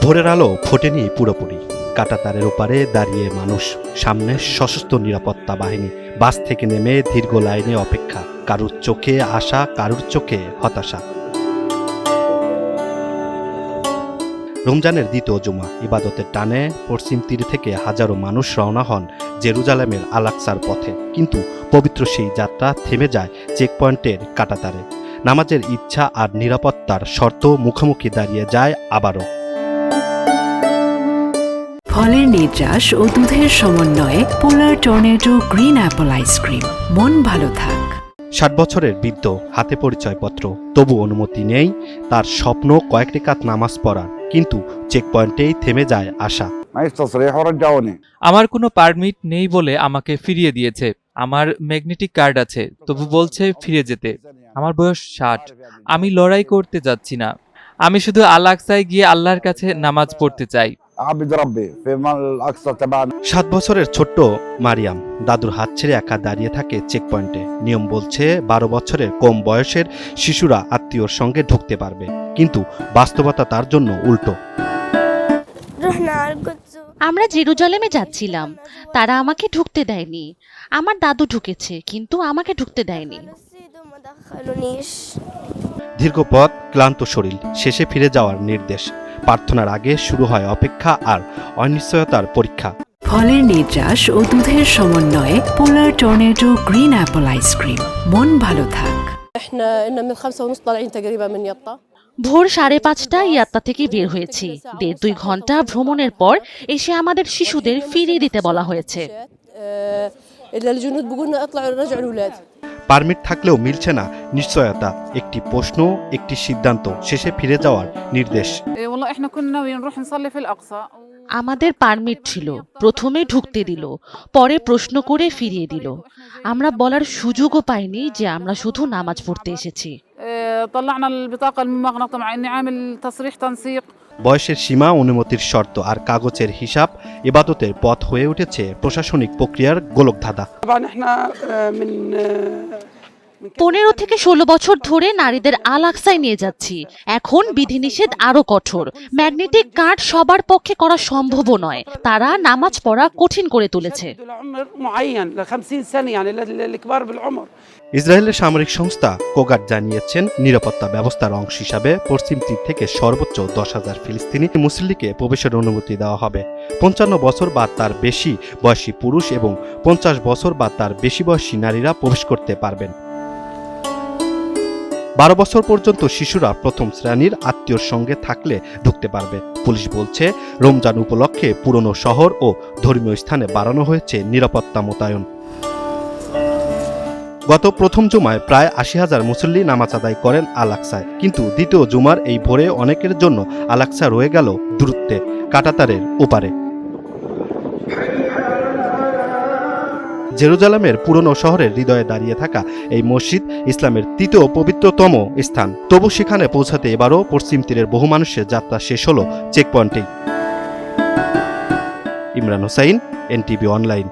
ভোরের আলো ফোটেনি পুরোপুরি। কাঁটাতারের ওপারে দাঁড়িয়ে মানুষ, সামনে সশস্ত্র নিরাপত্তা বাহিনী, বাস থেকে নেমে দীর্ঘ লাইনে অপেক্ষা, কারুর চোখে আশা, কারুর চোখে হতাশা। রমজানের দ্বিতীয় জুমা ইবাদতের টানে পশ্চিম তীর থেকে হাজারো মানুষ রওনা হন জেরুজালেমের আল আকসার পথে, কিন্তু পবিত্র সেই যাত্রা থেমে যায় চেকপয়েন্টের কাঁটাতারে। নামাজের ইচ্ছা আর নিরাপত্তার শর্ত মুখোমুখি দাঁড়িয়ে যায় আবারও। ফলের নির্যাস ও দুধের সমন্বয়ে পোলার টর্নেডো গ্রিন অ্যাপল আইসক্রিম। মন ভালো থাক। 60 বছরের বৃদ্ধ, হাতে পরিচয়পত্র, তবু অনুমতি নেই তার স্বপ্ন কয়েক রেকাত নামাজ পড়ার, কিন্তু চেকপয়েন্টেই থেমে যায় আশা। আমার কোনো পারমিট নেই বলে আমাকে ফিরিয়ে দিয়েছে। আমার ম্যাগনেটিক কার্ড আছে, তবু বলছে ফিরে যেতে। আমার বয়স 60। আমি লড়াই করতে যাচ্ছি না, আমি শুধু আল আকসায় গিয়ে আল্লাহর কাছে নামাজ পড়তে চাই। 7 বছরের ছোট্ট মারিয়াম দাদুর হাত ছেড়ে একা দাঁড়িয়ে থাকে চেকপয়েন্টে। নিয়ম বলছে 12 বছরের কম বয়সের শিশুরা আত্মীয়র সঙ্গে ঢুকতে পারবে, কিন্তু বাস্তবতা তার জন্য উল্টো। আমরা জেরুজালেমে যাচ্ছিলাম, তারা আমাকে ঢুকতে দেয়নি। আমার দাদু ঢুকেছে, কিন্তু আমাকে ঢুকতে দেয়নি। দীর্ঘ পথ, ক্লান্ত শরীর, শেষে ফিরে যাওয়ার নির্দেশ। প্রার্থনার আগে শুরু হয় অপেক্ষা আর অনিশ্চয়তার পরীক্ষা। ফলের নির্যাস ও দুধের সমন্বয়ে পোলার টর্নেডো গ্রিন অ্যাপল আইসক্রিম। মন ভালো থাক। ভোর 5:30টায় ইয়াত্তা থেকে বের হয়েছি। 1.5-2 ঘন্টা ভ্রমণের পর এসে আমাদের শিশুদের ফিরিয়ে দিতে বলা হয়েছে। পারমিট থাকলেও মিলছে না নিশ্চয়তা। একটি প্রশ্ন, একটি সিদ্ধান্ত, শেষে ফিরে যাওয়ার নির্দেশ। আমাদের পারমিট ছিল, প্রথমে ঢুকতে দিল, পরে প্রশ্ন করে ফিরিয়ে দিল। আমরা বলার সুযোগও পাইনি যে আমরা শুধু নামাজ পড়তে এসেছি। বয়সের সীমা, অনুমতির শর্ত আর কাগজের হিসাব ইবাদতের পথ হয়ে উঠেছে প্রশাসনিক প্রক্রিয়ার গোলকধাঁধা। 15 থেকে 16 বছর ধরে নারীদের আল আকসায় নিয়ে যাচ্ছি। এখন বিধিনিষেধ আরো কঠোর। ম্যাগনেটিক কার্ড সবার পক্ষে করা সম্ভবও নয়। তারা নামাজ পড়া কঠিন করে তুলেছে। ইসরায়েলের সামরিক সংস্থা কোগাট জানিয়েছেন, নিরাপত্তা ব্যবস্থার অংশ হিসাবে পশ্চিম তীর থেকে সর্বোচ্চ 10,000 ফিলিস্তিনি মুসল্লিকে প্রবেশের অনুমতি দেওয়া হবে। 55 বছর বা তার বেশি বয়সী পুরুষ এবং 50 বছর বা তার বেশি বয়সী নারীরা প্রবেশ করতে পারবেন। 12 বছর পর্যন্ত শিশুরা প্রথম শ্রেণীর আত্মীয়র সঙ্গে থাকলে ঢুকতে পারবে। পুলিশ বলছে, রমজান উপলক্ষে পুরনো শহর ও ধর্মীয় স্থানে বাড়ানো হয়েছে নিরাপত্তা মোতায়েন। গত প্রথম জুমায় প্রায় 80,000 মুসল্লি নামাজ আদায় করেন আল আকসায়, কিন্তু দ্বিতীয় জুমার এই ভোরে অনেকের জন্য আল আকসা রয়ে গেল দূরত্বে, কাঁটাতারের ওপারে। জেরুজালেমের পুরনো শহরের হৃদয়ে দাঁড়িয়ে থাকা এই মসজিদ ইসলামের তৃতীয় পবিত্রতম স্থান। তবু সেখানে পৌঁছাতে এবারও পশ্চিম তীরের বহু মানুষের যাত্রা শেষ হলো চেকপয়েন্টেই। Imran Hossain, NTV online.